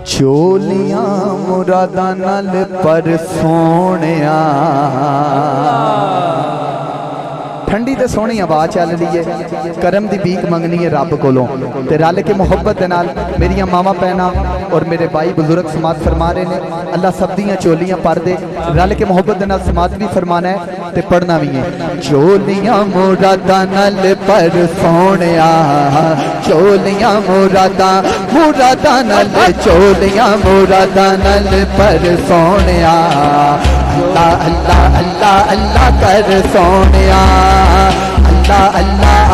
چولیاں مراداں نال پر سونیا ٹھنڈی تے سونی آواز چل رہی ہے، کرم دی بیک منگنی ہے رب کولوں تے رل کے محبت دے نال میریاں ماما پہنا اور میرے بھائی بزرگ سماعت فرما رہے ہیں۔ اللہ سب دیاں چولیاں پر دے، رل کے محبت دے نال سماعت بھی فرمانا ہے تے پڑھنا بھی ہے۔ چولیاں مراداں نال پر سونیا، چولیاں مراداں نال، چولیاں مراداں نال پر سونیا، اللہ اللہ اللہ اللہ کر سونیا، اللہ اللہ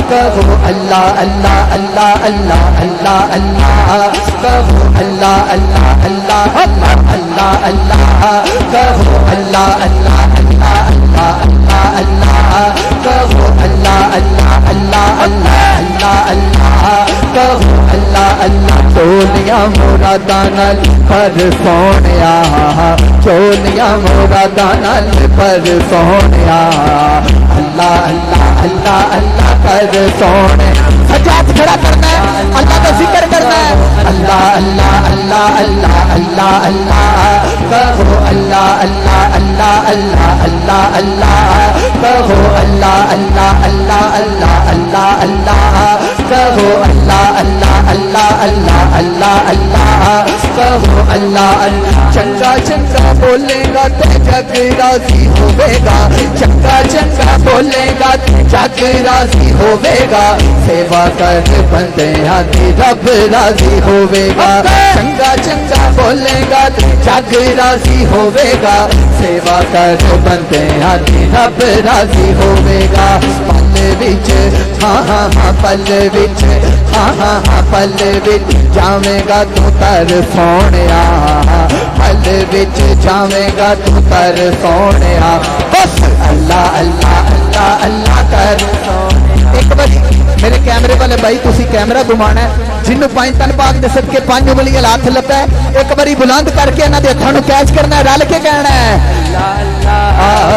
کہو اللہ اللہ اللہ اللہ اللہ اللہ کہو اللہ اللہ اللہ اللہ اللہ اللہ کہو اللہ اللہ اللہ اللہ اللہ کہو اللہ اللہ اللہ اللہ اللہ کہو اللہ اللہ۔ چولیاں مراداں نال پر سونیا، چولیاں مراداں نال پر سونیا، اللہ اللہ اللہ اللہ کر سونے۔ سجاد کھڑا کرنا ہے، اللہ کا ذکر کرنا ہے، اللہ اللہ اللہ اللہ اللہ اللہ کہو اللہ اللہ اللہ اللہ اللہ اللہ کہو اللہ اللہ اللہ اللہ اللہ اللہ کہو اللہ اللہ اللہ اللہ اللہ اللہ کہو اللہ اللہ۔ چنگا چنگا بولے گا تے جگ راضی ہوے گا، چنگا چنگا بولے گا تے جگ راضی ہوے گا، سیوا کر بندیاں دی رب راضی ہوے گا، چنگا چنگا بولے گا تے جگ راضی ہوے گا، سیوا کر بندیاں دی رب راضی ہوے گا۔ پل وچ ہاں ہاں ہاں پل وچ ہاں ہاں ہاں پل وچ جاویں گا تو تر سونیا، پل وچ جاویں گا تو تر سونیا، بس اللہ اللہ اللہ اللہ کر سونیا۔ ایک باری میرے کیمرے والے بھائی تسی کیمرہ گھمانا ہے، جنوں پانچ تن پاک دے صدقے پانچ انگلیاں ہاتھ لپا ہے، ایک باری بلند کر کے انہاں دے ہتھاں نوں کیچ کرنا ہے، رل کے کہنا ہے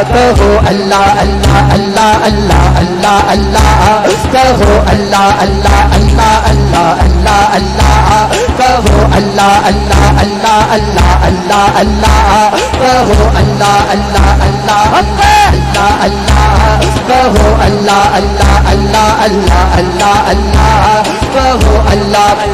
کہو اللہ اللہ اللہ اللہ اللہ اللہ کہو اللہ اللہ اللہ اللہ اللہ اللہ کہو اللہ اللہ اللہ اللہ اللہ اللہ کہو اللہ اللہ اللہ اللہ اللہ کہو اللہ اللہ اللہ اللہ اللہ اللہ کہو اللہ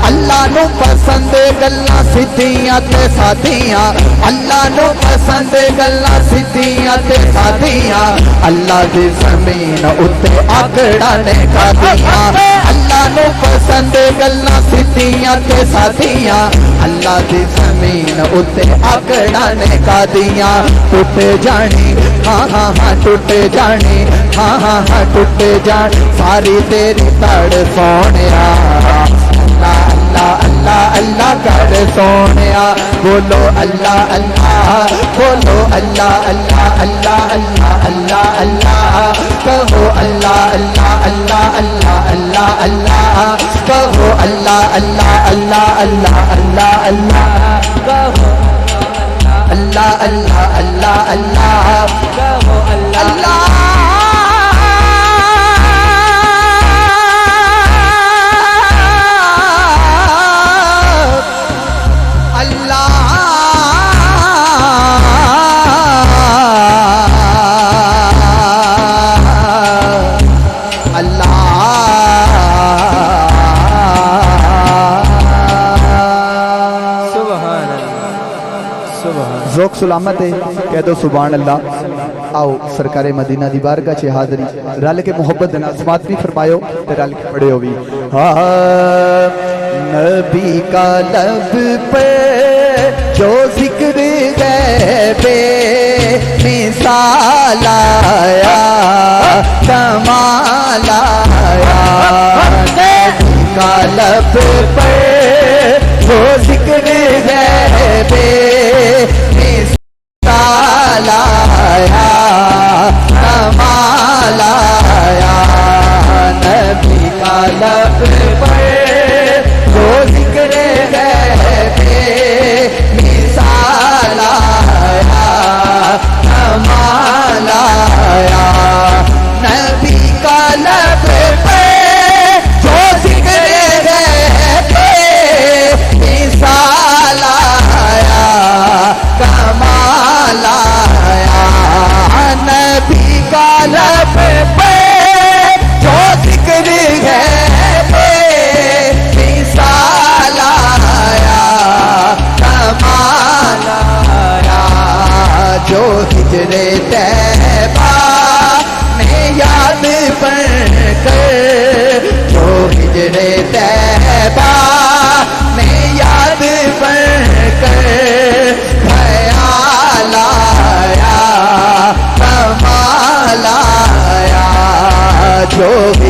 اللہ نو پسند گلاں سدھیاں تے سادھیاں، اللہ نو پسند گلاں سدھیاں تے سادھیاں، اللہ دی زمین اتے آکڑاں نے کھادیاں، اللہ نو پسند گلاں سدھیاں تے سادھیاں، اللہ دی زمین اتے آکڑاں نے کھادیاں، ٹوٹ جانی ہاں ہاں ہاں ٹوٹ جانی ہاں ہاں ہاں ٹوٹ جانی ساری تیری تڑ سونیا، اللہ اللہ اللہ کر سونیا، بولو اللہ اللہ بولو اللہ اللہ اللہ اللہ اللہ اللہ کہو اللہ اللہ اللہ اللہ اللہ اللہ کہو اللہ اللہ اللہ اللہ اللہ اللہ کہو اللہ اللہ اللہ اللہ کہو اللہ ذوق سلامت ہے، کہہ دو سبحان اللہ۔ آؤ سرکار مدینہ دی بارگاہ چ حاضری رل کے محبت نال سماعت بھی فرمایو تے رل کے پڑھیو بھی۔ نبی کا لب پہ جو ذکر غیب مثال آیا کمال آیا، نبی کا لب پہ جو ذکر غیب مثال آیا کمال آیا، نبی کا لب پہ جو ذکر غیب مثال آیا کمال آیا، نبی کا لب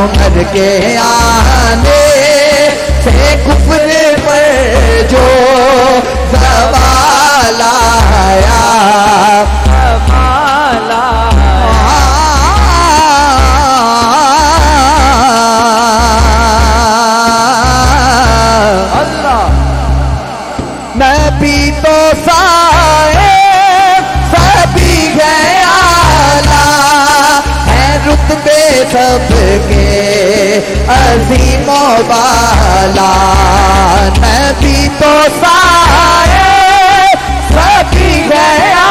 عمر کے آنے سے کفر پر جو زوال آیا نبی تو سائے سبھی گیا ہے رتبے سب کے عظیم و بالا نبی تو سائے سبھی گیا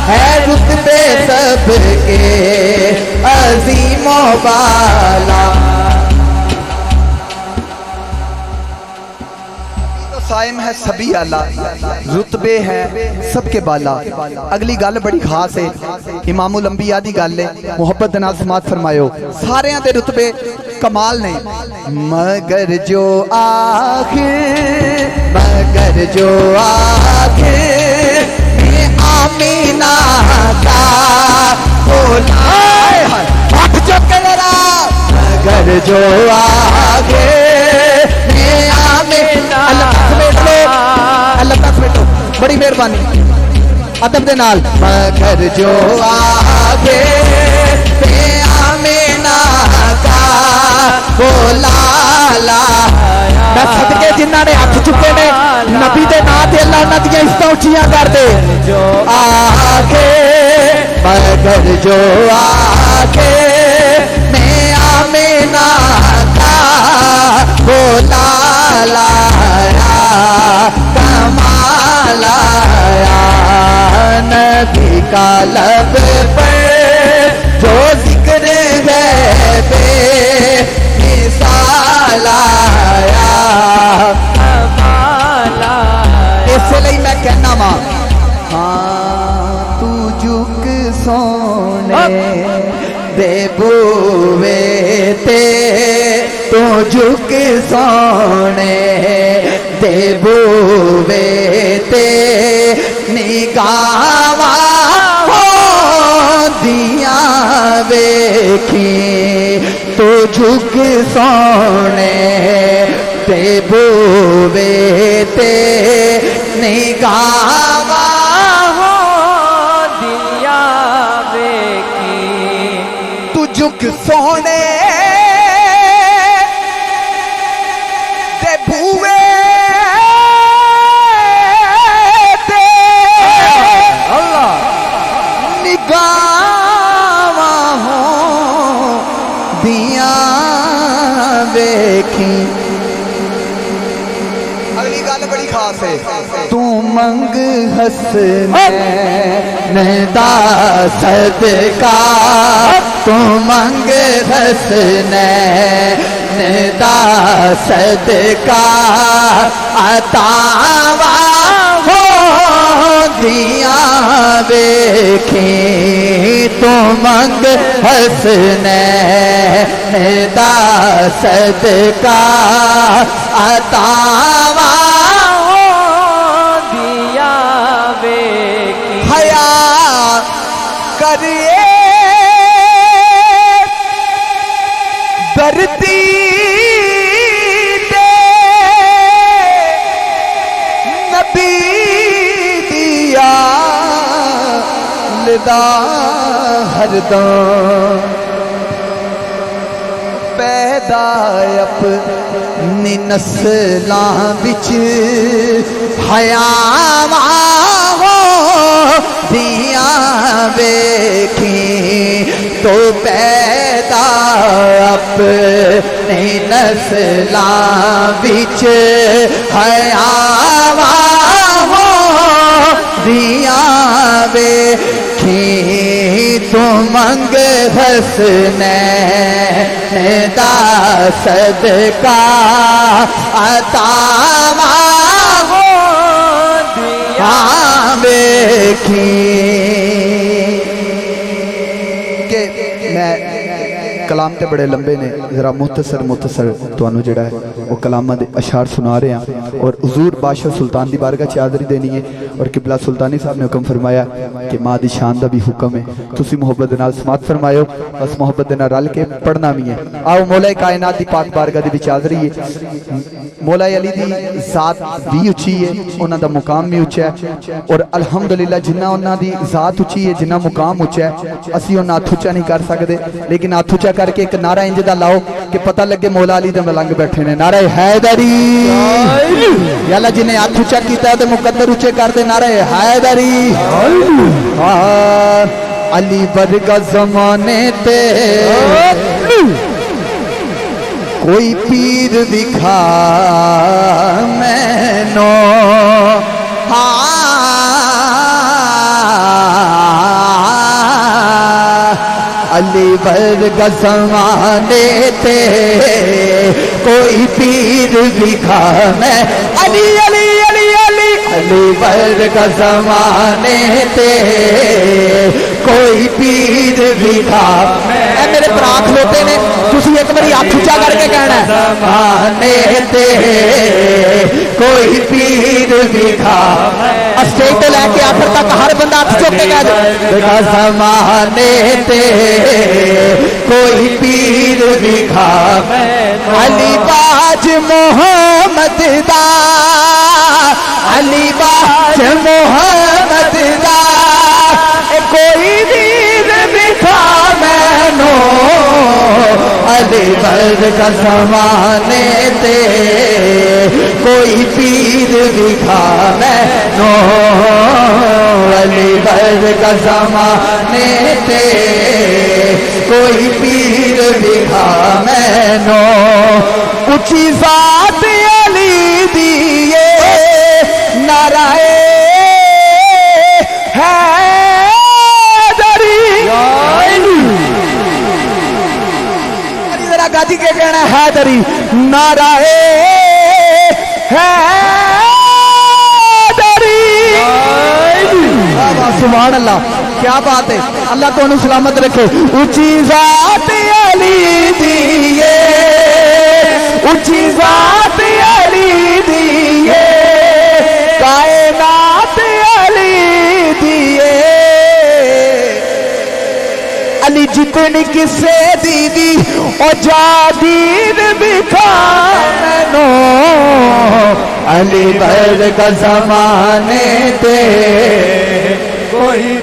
ہے رتبے سب کے عظیم و بالا قائم ہے سبھی اعلیٰ رتبے ہیں سب کے بالا اگلی گل بڑی خاص ہے امام الانبیاء دی گل ہے محبت نال سماعت فرمایو سارے دے رتبے کمال نہیں مگر جو آخر میں آمینہ کا بولا ہاتھ جو کرا مگر جو آخر اللہ تک بیٹھو بڑی مہربانی ادب دے نال مگر جو آگے تے آمینہ کا بولا میں صدقے جنہ نے ہاتھ چکے نے نبی دے نا تے اللہ انہاں دیاں عزتاں اونچیاں کر دے جو آگے مگر جو آگے میں آمینہ کا بولا کمال آیا نبی کا لب پر جو ذکر ہے بے مثال آیا کمال آیا اس لئے میں کہنا ماں ہاں تو جھک سونے دے بوے تے تو جھک سونے دے بوے تے نگاہاں ہوندیاں ویکھی تو جھک سونے دے بوے تے نگاہاں ہوندیاں ویکھی تو جھک سونے اگلی گل بڑی خاص ہے تو منگ حسنین دا صدقہ تو منگ حسنین دا صدقہ عطاوا ہو دیاں ویکھی تو منگ حسنین دا صدقہ عطاوا ہو دیاں ویکھی حیا کریے دردی دے نبی دیا لدا ہر دم پیدا اپنی نسلاں وچ حیاواں ہو دیاں ویکھی تو پیدا اپنی نسلاں وچ حیاواں ہو دیاں ویکھی تو منگ حسنین دا صدقہ عطاوا ہو دیاں ویکھی کہ میں کلام تے بڑے لمبے نے ذرا مختصر تانوں جڑا ہے وہ کلاماں دے اشعار سنا رہے ہیں اور حضور بادشاہ سلطان دی بارگاہ چ حاضری دینی ہے اور قبلہ سلطانی صاحب نے حکم فرمایا کہ ماں دی شان دا بھی حکم ہے تسی محبت دے نال سماعت فرمایو بس محبت دے نال رل کے پڑھنا بھی ہے آؤ مولا کائنات دی پاک بارگاہ دے وچ حاضری ہے مولا علی دی ذات بھی اونچی ہے انہاں دا مقام بھی اونچا ہے اور الحمدللہ جنہ انہاں دی ذات اونچی ہے جنہ مقام اونچا ہے اسی انہاں ہاتھ اونچا نہیں کر سکدے لیکن ہاتھ اونچا کر کے ایک نعرہ انج دا لاؤ کہ پتہ لگے مولا علی دے ملنگ بیٹھے نے نعرہ حیدری یا اللہ جنہیں ہاتھ اونچا کیتا ہے تے مقدر اونچے کر دے نعرہ حیدری علی ورگا زمانے تے کوئی پیر دکھا مینو علی ورگا زمانے تے کوئی پیر دکھا میں علی علی علی علی علی ورگا زمانے تے کوئی پیر دکھا اے میرے برا کھلوتے نے تسی ایک باری ہاتھ اونچا کر کے کہنا ہے زمانے تے کوئی پیر دکھا اسٹیج تے لے کے آخر تک ہر بندہ ہاتھ چوک کے کہہ دے زمانے تے کوئی پیر دکھا علی باج محمد دا علی باج محمد دا کوئی پیر دکھا مینو علی ورگا زمانے تے کوئی پیر دکھا مینو علی ورگا زمانے تے کوئی پیر دکھا مینو اونچی ذات علی دیے نعرہ گاجی کے کہنا ہے حیدری نعرہ حیدری سبحان اللہ کیا بات ہے اللہ تو انہوں سلامت رکھے اونچی ذات علی دیے اونچی ذات علی دیے کائنات علی دیے علی جتنی کسے دیدی او جادید بکھا مینو علی ورگا زمانے تے کوئی